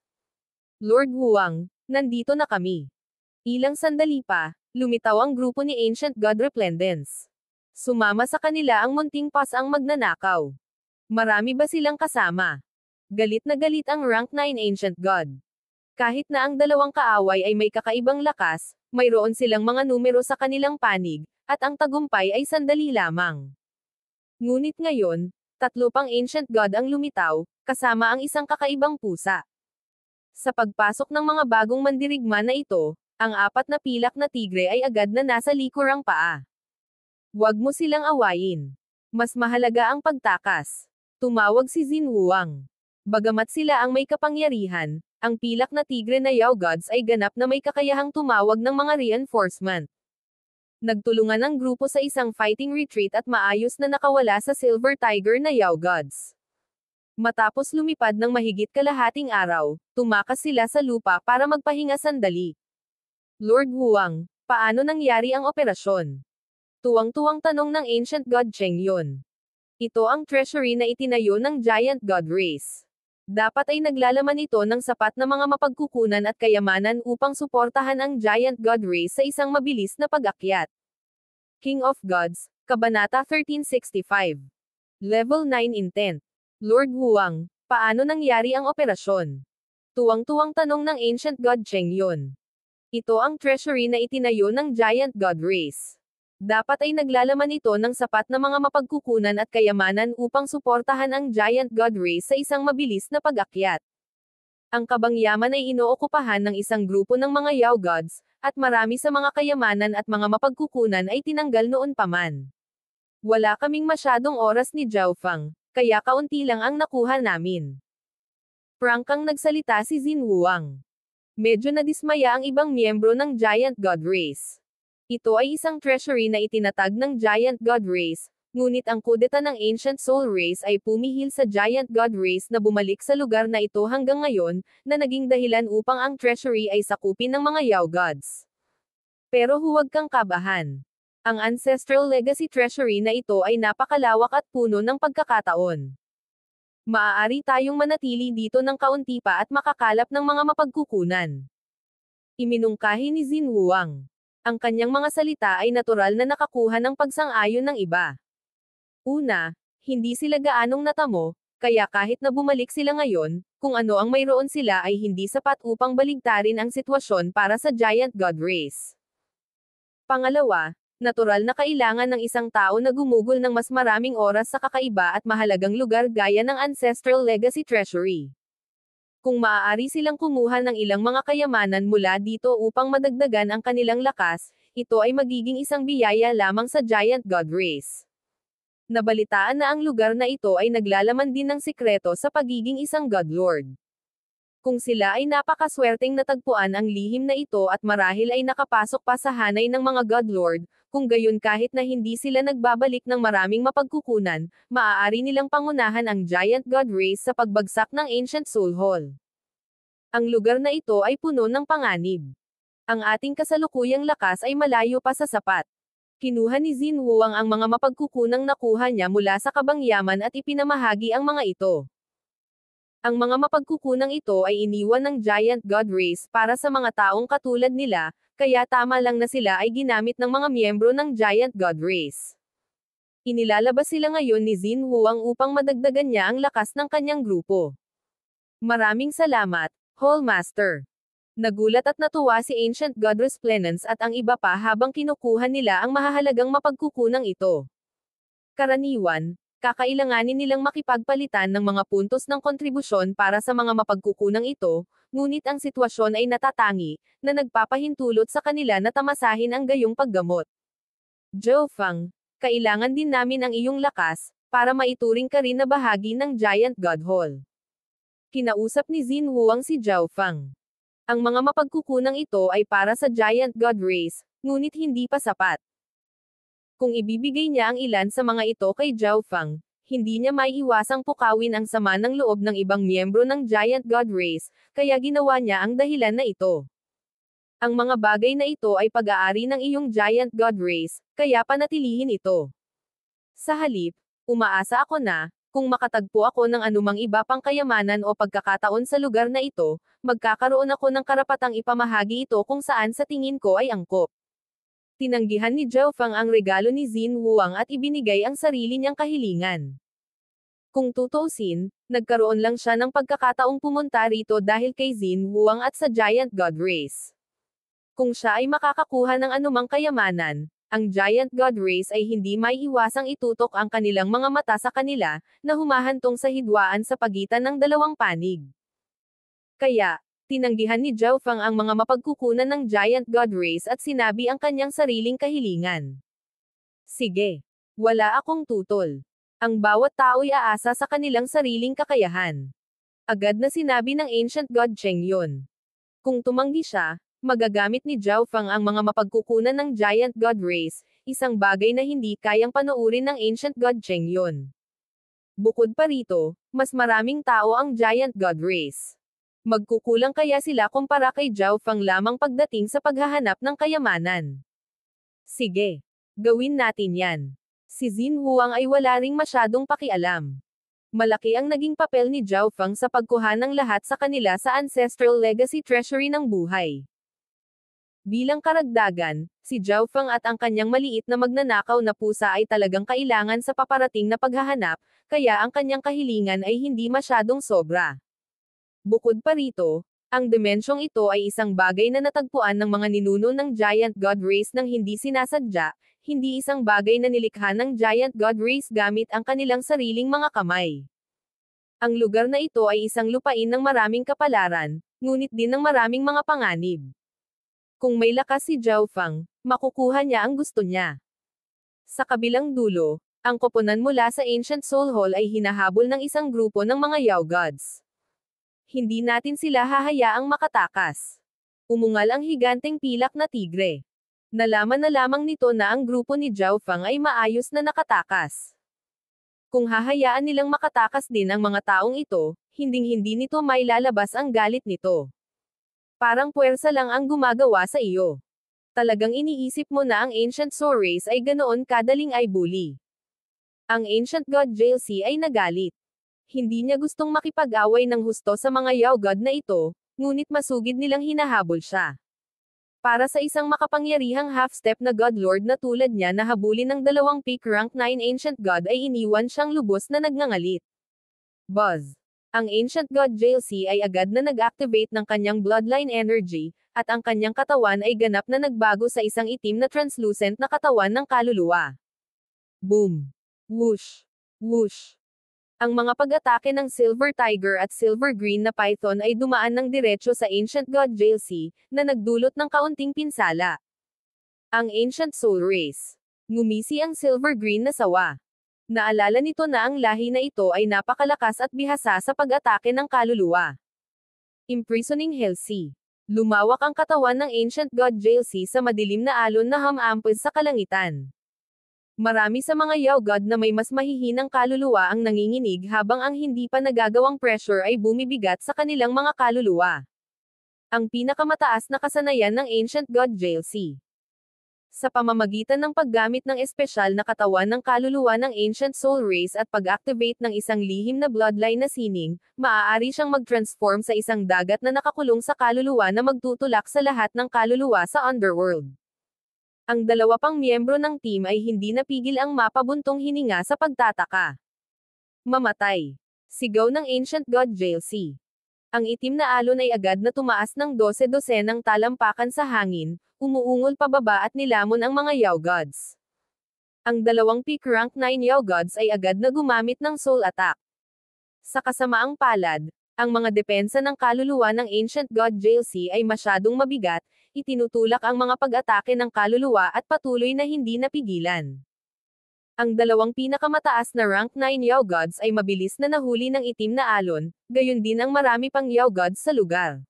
Lord Huang, nandito na kami. Ilang sandali pa, lumitaw ang grupo ni Ancient God Resplendence. Sumama sa kanila ang munting pasang magnanakaw. Marami ba silang kasama? Galit na galit ang rank 9 Ancient God. Kahit na ang dalawang kaaway ay may kakaibang lakas, mayroon silang mga numero sa kanilang panig, at ang tagumpay ay sandali lamang. Ngunit ngayon, 3 pang ancient god ang lumitaw, kasama ang isang kakaibang pusa. Sa pagpasok ng mga bagong mandirigma na ito, ang 4 na pilak na tigre ay agad na nasa likurang paa. Huwag mo silang awayin. Mas mahalaga ang pagtakas. Tumawag si Xin Wuang. Bagamat sila ang may kapangyarihan, ang pilak na tigre na Yao Gods ay ganap na may kakayahang tumawag ng mga reinforcement. Nagtulungan ang grupo sa isang fighting retreat at maayos na nakawala sa Silver Tiger na Yao Gods. Matapos lumipad ng mahigit kalahating araw, tumakas sila sa lupa para magpahinga sandali. Lord Huang, paano nangyari ang operasyon? Tuwang-tuwang tanong ng ancient god Cheng Yun. Ito ang treasury na itinayo ng giant god race. Dapat ay naglalaman ito ng sapat na mga mapagkukunan at kayamanan upang suportahan ang giant god race sa isang mabilis na pag-akyat. King of Gods, Kabanata 1365. Level 9 Intent. Lord Huang, paano nangyari ang operasyon? Tuwang-tuwang tanong ng ancient god Cheng Yun. Ito ang treasury na itinayo ng giant god race. Dapat ay naglalaman ito ng sapat na mga mapagkukunan at kayamanan upang suportahan ang giant god race sa isang mabilis na pag-akyat. Ang kabangyaman ay inookupahan ng isang grupo ng mga Yao Gods, at marami sa mga kayamanan at mga mapagkukunan ay tinanggal noon pa man. Wala kaming masyadong oras ni Zhao Fang, kaya kaunti lang ang nakuha namin. Prangkang nagsalita si Xin Wuang. Medyo nadismaya ang ibang miyembro ng giant god race. Ito ay isang treasury na itinatag ng giant god race, ngunit ang kudeta ng ancient soul race ay pumihil sa giant god race na bumalik sa lugar na ito hanggang ngayon, na naging dahilan upang ang treasury ay sakupin ng mga Yao Gods. Pero huwag kang kabahan. Ang ancestral legacy treasury na ito ay napakalawak at puno ng pagkakataon. Maaari tayong manatili dito ng kaunti pa at makakalap ng mga mapagkukunan. Iminungkahi ni Xin Wuang. Ang kanyang mga salita ay natural na nakakuha ng pagsang-ayon ng iba. Una, hindi sila gaanong natamo, kaya kahit na bumalik sila ngayon, kung ano ang mayroon sila ay hindi sapat upang baligtarin ang sitwasyon para sa giant god race. Pangalawa, natural na kailangan ng isang tao na gumugol ng mas maraming oras sa kakaiba at mahalagang lugar gaya ng ancestral legacy treasury. Kung maaari silang kumuha ng ilang mga kayamanan mula dito upang madagdagan ang kanilang lakas, ito ay magiging isang biyaya lamang sa giant god race. Nabalitaan na ang lugar na ito ay naglalaman din ng sikreto sa pagiging isang god lord. Kung sila ay napakaswerteng natagpuan ang lihim na ito at marahil ay nakapasok pa sa hanay ng mga god lord, kung gayon kahit na hindi sila nagbabalik ng maraming mapagkukunan, maaari nilang pangunahan ang giant god race sa pagbagsak ng ancient soul hall. Ang lugar na ito ay puno ng panganib. Ang ating kasalukuyang lakas ay malayo pa sa sapat. Kinuha ni Xin Wuang ang mga mapagkukunang nakuha niya mula sa kabangyaman at ipinamahagi ang mga ito. Ang mga mapagkukunang ito ay iniwan ng giant god race para sa mga taong katulad nila, kaya tama lang na sila ay ginamit ng mga miyembro ng giant god race. Inilalabas sila ngayon ni Xin Wuang upang madagdagan niya ang lakas ng kanyang grupo. Maraming salamat, Hall Master. Nagulat at natuwa si Ancient God Resplendence at ang iba pa habang kinukuha nila ang mahahalagang mapagkukunang ito. Karaniwan, kakailanganin nilang makipagpalitan ng mga puntos ng kontribusyon para sa mga mapagkukunang ito, ngunit ang sitwasyon ay natatangi, na nagpapahintulot sa kanila na tamasahin ang gayong paggamot. Zhao Fang, kailangan din namin ang iyong lakas, para maituring ka rin na bahagi ng Giant God Hall. Kinausap ni Xin Wuang si Zhao Fang. Ang mga mapagkukunang ito ay para sa Giant God Race, ngunit hindi pa sapat. Kung ibibigay niya ang ilan sa mga ito kay Zhao Fang, hindi niya maiiwasang pukawin ang sama ng loob ng ibang miyembro ng Giant God Race, kaya ginawa niya ang dahilan na ito. Ang mga bagay na ito ay pag-aari ng iyong Giant God Race, kaya panatilihin ito. Sa halip, umaasa ako na, kung makatagpo ako ng anumang iba pang kayamanan o pagkakataon sa lugar na ito, magkakaroon ako ng karapatang ipamahagi ito kung saan sa tingin ko ay angkop. Tinanggihan ni Zhao Fang ang regalo ni Xin Wuang at ibinigay ang sarili niyang kahilingan. Kung tutuusin, nagkaroon lang siya ng pagkakataong pumunta rito dahil kay Xin Wuang at sa Giant God Race. Kung siya ay makakakuha ng anumang kayamanan, Ang Giant God Race ay hindi maiiwasang itutok ang kanilang mga mata sa kanila, na humahantong sa hidwaan sa pagitan ng dalawang panig. Kaya, tinanggihan ni Zhao Feng ang mga mapagkukunan ng Giant God Race at sinabi ang kanyang sariling kahilingan. Sige. Wala akong tutol. Ang bawat tao'y aasa sa kanilang sariling kakayahan. Agad na sinabi ng Ancient God Cheng yun. Kung tumanggi siya, magagamit ni Zhao Feng ang mga mapagkukunan ng Giant God Race, isang bagay na hindi kayang panuurin ng Ancient God Cheng yun. Bukod pa rito, mas maraming tao ang Giant God Race. Magkukulang kaya sila kumpara kay Zhao Feng lamang pagdating sa paghahanap ng kayamanan. Sige. Gawin natin yan. Si Xin Huang ay wala ring masyadong pakialam. Malaki ang naging papel ni Zhao Feng sa pagkuha ng lahat sa kanila sa Ancestral Legacy Treasury ng buhay. Bilang karagdagan, si Zhao Feng at ang kanyang maliit na magnanakaw na pusa ay talagang kailangan sa paparating na paghahanap, kaya ang kanyang kahilingan ay hindi masyadong sobra. Bukod pa rito, ang dimensyong ito ay isang bagay na natagpuan ng mga ninuno ng Giant God Race nang hindi sinasadya, hindi isang bagay na nilikha ng Giant God Race gamit ang kanilang sariling mga kamay. Ang lugar na ito ay isang lupain ng maraming kapalaran, ngunit din ng maraming mga panganib. Kung may lakas si Zhao Feng, makukuha niya ang gusto niya. Sa kabilang dulo, ang koponan mula sa Ancient Soul Hall ay hinahabol ng isang grupo ng mga Yao Gods. Hindi natin sila hahayaang makatakas. Umungal ang higanteng pilak na tigre. Nalaman na lamang nito na ang grupo ni Zhao Feng ay maayos na nakatakas. Kung hahayaan nilang makatakas din ang mga taong ito, hinding-hindi nito mailalabas ang galit nito. Parang puwersa lang ang gumagawa sa iyo. Talagang iniisip mo na ang Ancient Soul Race ay ganoon kadaling ay bully. Ang Ancient God JLC ay nagalit. Hindi niya gustong makipag-away ng husto sa mga Yao God na ito, ngunit masugid nilang hinahabol siya. Para sa isang makapangyarihang half-step na God Lord na tulad niya na habulin ng dalawang peak rank 9 Ancient God ay iniwan siyang lubos na nagngangalit. Buzz. Ang Ancient God JLC ay agad na nag-activate ng kanyang bloodline energy, at ang kanyang katawan ay ganap na nagbago sa isang itim na translucent na katawan ng kaluluwa. Boom! Whoosh! Whoosh! Ang mga pag-atake ng Silver Tiger at Silver Green na Python ay dumaan ng diretso sa Ancient God JLC, na nagdulot ng kaunting pinsala. Ang Ancient Soul Race. Ngumisi ang Silver Green na sawa. Naalala nito na ang lahi na ito ay napakalakas at bihasa sa pag-atake ng kaluluwa. Imprisoning Hellsea. Lumawak ang katawan ng Ancient God JLC sa madilim na alon na hamampos sa kalangitan. Marami sa mga Yao God na may mas mahihinang kaluluwa ang nanginginig habang ang hindi pa nagagawang pressure ay bumibigat sa kanilang mga kaluluwa. Ang pinakamataas na kasanayan ng Ancient God JLC. Sa pamamagitan ng paggamit ng espesyal na katawan ng kaluluwa ng Ancient Soul Race at pag-activate ng isang lihim na bloodline na sining, maaari siyang mag-transform sa isang dagat na nakakulong sa kaluluwa na magtutulak sa lahat ng kaluluwa sa Underworld. Ang dalawa pang miyembro ng team ay hindi napigil ang mapabuntong hininga sa pagtataka. Mamatay. Sigaw ng Ancient God JLC. Ang itim na alon ay agad na tumaas ng 12-dosenang talampakan sa hangin, umuungol pababa at nilamon ang mga Yao Gods. Ang dalawang peak rank 9 Yao Gods ay agad na gumamit ng soul attack. Sa kasamaang palad, ang mga depensa ng kaluluwa ng Ancient God JLC ay masyadong mabigat, itinutulak ang mga pag-atake ng kaluluwa at patuloy na hindi napigilan. Ang dalawang pinakamataas na rank 9 Yao Gods ay mabilis na nahuli ng itim na alon, gayon din ang marami pang Yao Gods sa lugar.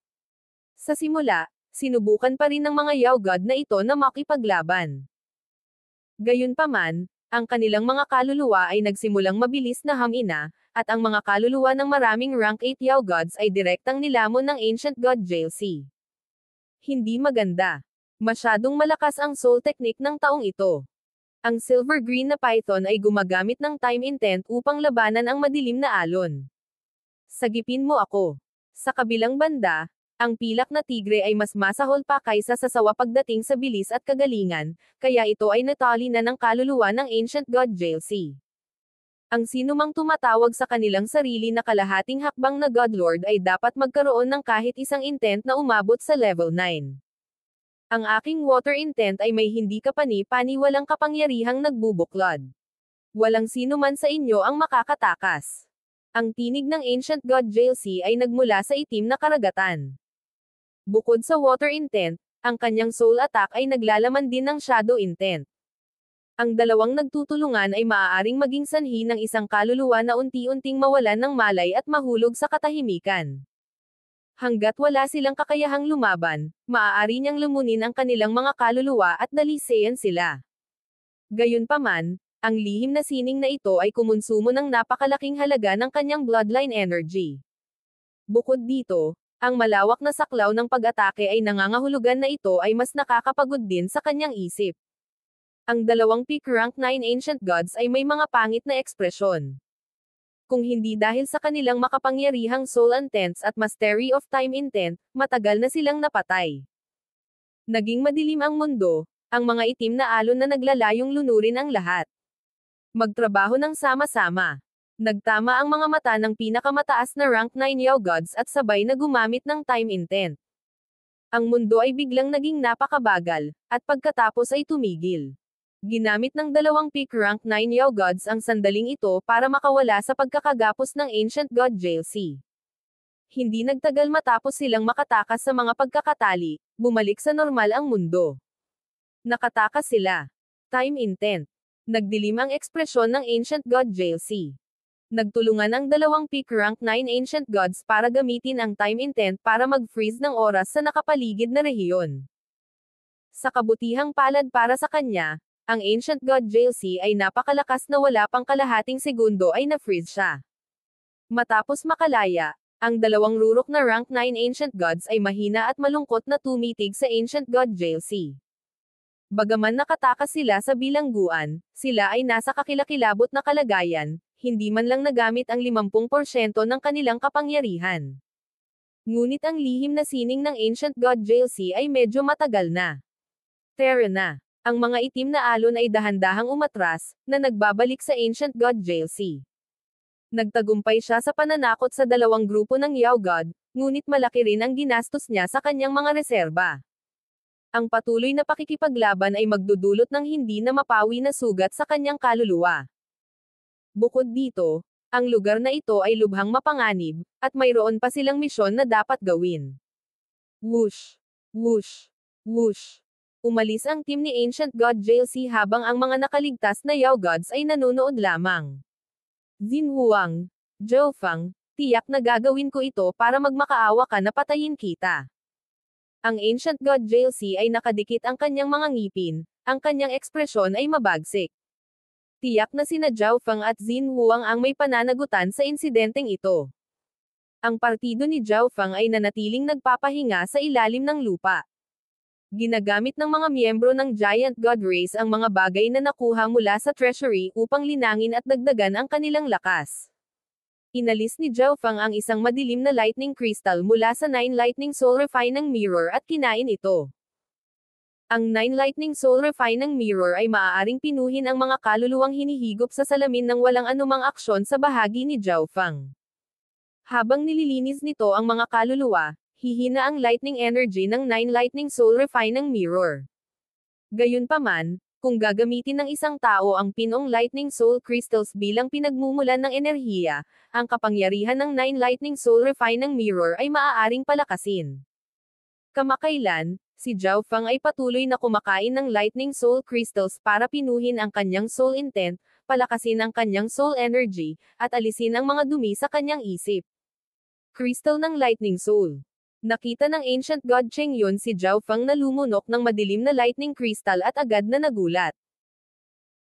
Sa simula, sinubukan pa rin ng mga Yao God na ito na makipaglaban. Gayunpaman, ang kanilang mga kaluluwa ay nagsimulang mabilis na hamina, at ang mga kaluluwa ng maraming rank 8 Yao Gods ay direktang nilamon ng Ancient God JLC. Hindi maganda. Masyadong malakas ang soul technique ng taong ito. Ang Silver Green na Python ay gumagamit ng time intent upang labanan ang madilim na alon. Sagipin mo ako. Sa kabilang banda, ang pilak na tigre ay mas masahol pa kaysa sa sawa pagdating sa bilis at kagalingan, kaya ito ay natali na ng kaluluwa ng Ancient God JLC. Ang sinumang tumatawag sa kanilang sarili na kalahating hakbang na God Lord ay dapat magkaroon ng kahit isang intent na umabot sa level 9. Ang aking water intent ay may hindi kapani-paniwalang kapangyarihang nagbubuklod. Walang sino man sa inyo ang makakatakas. Ang tinig ng Ancient God Jalsi ay nagmula sa itim na karagatan. Bukod sa water intent, ang kanyang soul attack ay naglalaman din ng shadow intent. Ang dalawang nagtutulungan ay maaaring maging sanhi ng isang kaluluwa na unti-unting mawalan ng malay at mahulog sa katahimikan. Hanggat wala silang kakayahang lumaban, maaari niyang lumunin ang kanilang mga kaluluwa at dalisayan sila. Gayunpaman, ang lihim na sining na ito ay kumonsumo ng napakalaking halaga ng kanyang bloodline energy. Bukod dito, ang malawak na saklaw ng pag-atake ay nangangahulugan na ito ay mas nakakapagod din sa kanyang isip. Ang dalawang peak rank 9 ancient gods ay may mga pangit na ekspresyon. Kung hindi dahil sa kanilang makapangyarihang soul intents at mastery of time intent, matagal na silang napatay. Naging madilim ang mundo, ang mga itim na alon na naglalayong lunurin ang lahat. Magtrabaho ng sama-sama. Nagtama ang mga mata ng pinakamataas na rank 9 Yao gods at sabay na gumamit ng time intent. Ang mundo ay biglang naging napakabagal, at pagkatapos ay tumigil. Ginamit ng dalawang peak rank 9 Yao gods ang sandaling ito para makawala sa pagkakagapos ng Ancient God Jalsi. Hindi nagtagal matapos silang makatakas sa mga pagkakatali, bumalik sa normal ang mundo. Nakatakas sila. Time intent. Nagdilim ang ekspresyon ng Ancient God Jalsi. Nagtulungan ang dalawang peak rank 9 ancient gods para gamitin ang time intent para mag-freeze ng oras sa nakapaligid na rehiyon. Sa kabutihang palad para sa kanya, ang Ancient God Jalsi ay napakalakas na wala pang kalahating segundo ay na-freeze siya. Matapos makalaya, ang dalawang rurok na rank 9 ancient gods ay mahina at malungkot na tumitig sa Ancient God Jalsi. Bagaman nakatakas sila sa bilangguan, sila ay nasa kakilakilabot na kalagayan, hindi man lang nagamit ang 50% ng kanilang kapangyarihan. Ngunit ang lihim na sining ng Ancient God Jalsi ay medyo matagal na. Terra na. Ang mga itim na alon ay dahan-dahang umatras, na nagbabalik sa Ancient God Jalsi. Nagtagumpay siya sa pananakot sa dalawang grupo ng Yao God, ngunit malaki rin ang ginastos niya sa kanyang mga reserba. Ang patuloy na pakikipaglaban ay magdudulot ng hindi na mapawi na sugat sa kanyang kaluluwa. Bukod dito, ang lugar na ito ay lubhang mapanganib, at mayroon pa silang misyon na dapat gawin. Whoosh! Whoosh! Whoosh! Umalis ang team ni Ancient God Jalsi habang ang mga nakaligtas na Yao Gods ay nanonood lamang. Xin Huang, Zhou Feng, tiyak na gagawin ko ito para magmakaawa ka na patayin kita. Ang Ancient God Jalsi ay nakadikit ang kanyang mga ngipin, ang kanyang ekspresyon ay mabagsik. Tiyak na sina Zhou Feng at Xin Huang ang may pananagutan sa insidenteng ito. Ang partido ni Zhou Feng ay nanatiling nagpapahinga sa ilalim ng lupa. Ginagamit ng mga miyembro ng Giant God Race ang mga bagay na nakuha mula sa treasury upang linangin at dagdagan ang kanilang lakas. Inalis ni Zhou Feng ang isang madilim na lightning crystal mula sa 9 lightning soul refining mirror at kinain ito. Ang 9 lightning soul refining mirror ay maaaring pinuhin ang mga kaluluwang hinihigop sa salamin ng walang anumang aksyon sa bahagi ni Zhou Feng. Habang nililinis nito ang mga kaluluwa, hihina ang lightning energy ng 9 lightning soul refining mirror. Gayunpaman, kung gagamitin ng isang tao ang pinong lightning soul crystals bilang pinagmumulan ng enerhiya, ang kapangyarihan ng 9 lightning soul refining mirror ay maaaring palakasin. Kamakailan, si Zhou Feng ay patuloy na kumakain ng lightning soul crystals para pinuhin ang kanyang soul intent, palakasin ang kanyang soul energy, at alisin ang mga dumi sa kanyang isip. Crystal ng lightning soul. Nakita ng Ancient God Cheng Yun si Zhou Feng na lumunok ng madilim na lightning crystal at agad na nagulat.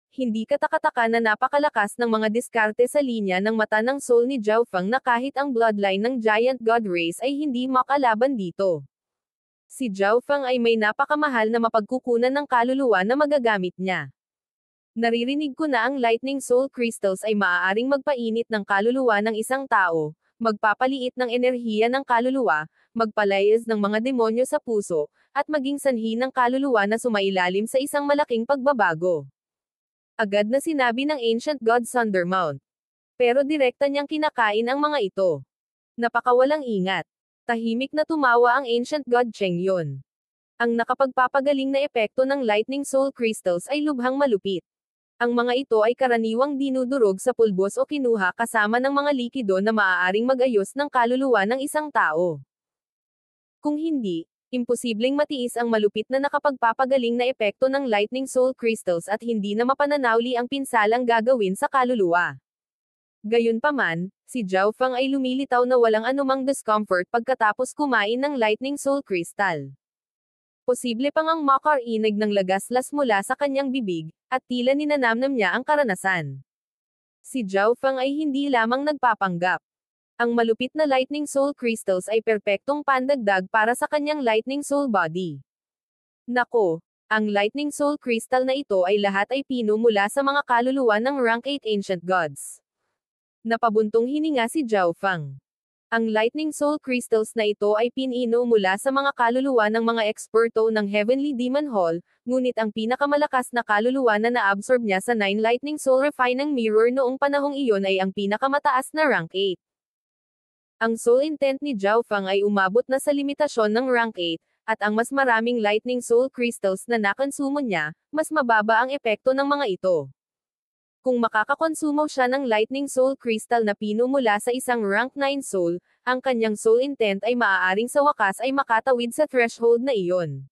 Hindi katakataka na napakalakas ng mga diskarte sa linya ng mata ng soul ni Zhou Feng na kahit ang bloodline ng Giant God Race ay hindi makalaban dito. Si Zhou Feng ay may napakamahal na mapagkukunan ng kaluluwa na magagamit niya. Naririnig ko na ang lightning soul crystals ay maaaring magpainit ng kaluluwa ng isang tao, magpapaliit ng enerhiya ng kaluluwa, magpalayas ng mga demonyo sa puso, at maging sanhi ng kaluluwa na sumailalim sa isang malaking pagbabago. Agad na sinabi ng Ancient God Thundermount. Pero direkta niyang kinakain ang mga ito. Napakawalang ingat. Tahimik na tumawa ang Ancient God Cheng Yun. Ang nakapagpapagaling na epekto ng lightning soul crystals ay lubhang malupit. Ang mga ito ay karaniwang dinudurog sa pulbos o kinuha kasama ng mga likido na maaaring mag-ayos ng kaluluwa ng isang tao. Kung hindi, imposibleng matiis ang malupit na nakapagpapagaling na epekto ng lightning soul crystals at hindi na mapananauli ang pinsalang gagawin sa kaluluwa. Gayunpaman, si Zhao Feng ay lumilitaw na walang anumang discomfort pagkatapos kumain ng lightning soul crystal. Posible pang ang makarinig ng lagaslas mula sa kanyang bibig, at tila ninanamnam niya ang karanasan. Si Zhao Feng ay hindi lamang nagpapanggap. Ang malupit na lightning soul crystals ay perpektong pandagdag para sa kanyang lightning soul body. Nako, ang lightning soul crystal na ito ay lahat ay pino mula sa mga kaluluwa ng rank 8 ancient gods. Napabuntong hininga si Zhao Feng. Ang lightning soul crystals na ito ay pinino mula sa mga kaluluwa ng mga eksperto ng Heavenly Demon Hall, ngunit ang pinakamalakas na kaluluwa na naabsorb niya sa 9 lightning soul refining mirror noong panahong iyon ay ang pinakamataas na rank 8. Ang soul intent ni Zhao Feng ay umabot na sa limitasyon ng rank 8, at ang mas maraming lightning soul crystals na nakonsumo niya, mas mababa ang epekto ng mga ito. Kung makakakonsumo siya ng lightning soul crystal na pino mula sa isang rank 9 soul, ang kanyang soul intent ay maaaring sa wakas ay makatawid sa threshold na iyon.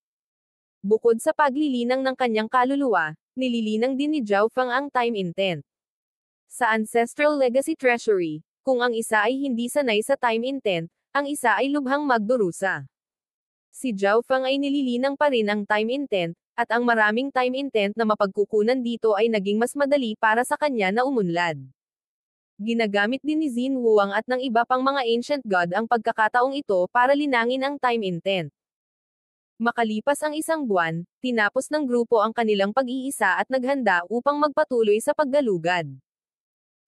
Bukod sa paglilinang ng kanyang kaluluwa, nililinang din ni Zhao Feng ang time intent. Sa Ancestral Legacy Treasury, kung ang isa ay hindi sanay sa time intent, ang isa ay lubhang magdurusa. Si Zhao Feng ay nililinang pa rin ang time intent, at ang maraming time intent na mapagkukunan dito ay naging mas madali para sa kanya na umunlad. Ginagamit din ni Xin Wuang at ng iba pang mga ancient god ang pagkakataong ito para linangin ang time intent. Makalipas ang isang buwan, tinapos ng grupo ang kanilang pag-iisa at naghanda upang magpatuloy sa paggalugad.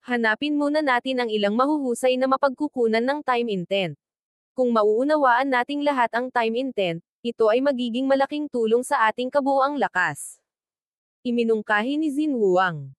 Hanapin muna natin ang ilang mahuhusay na mapagkukunan ng time intent. Kung mauunawaan nating lahat ang time intent, ito ay magiging malaking tulong sa ating kabuuang lakas. Iminungkahi ni Xin Wuang.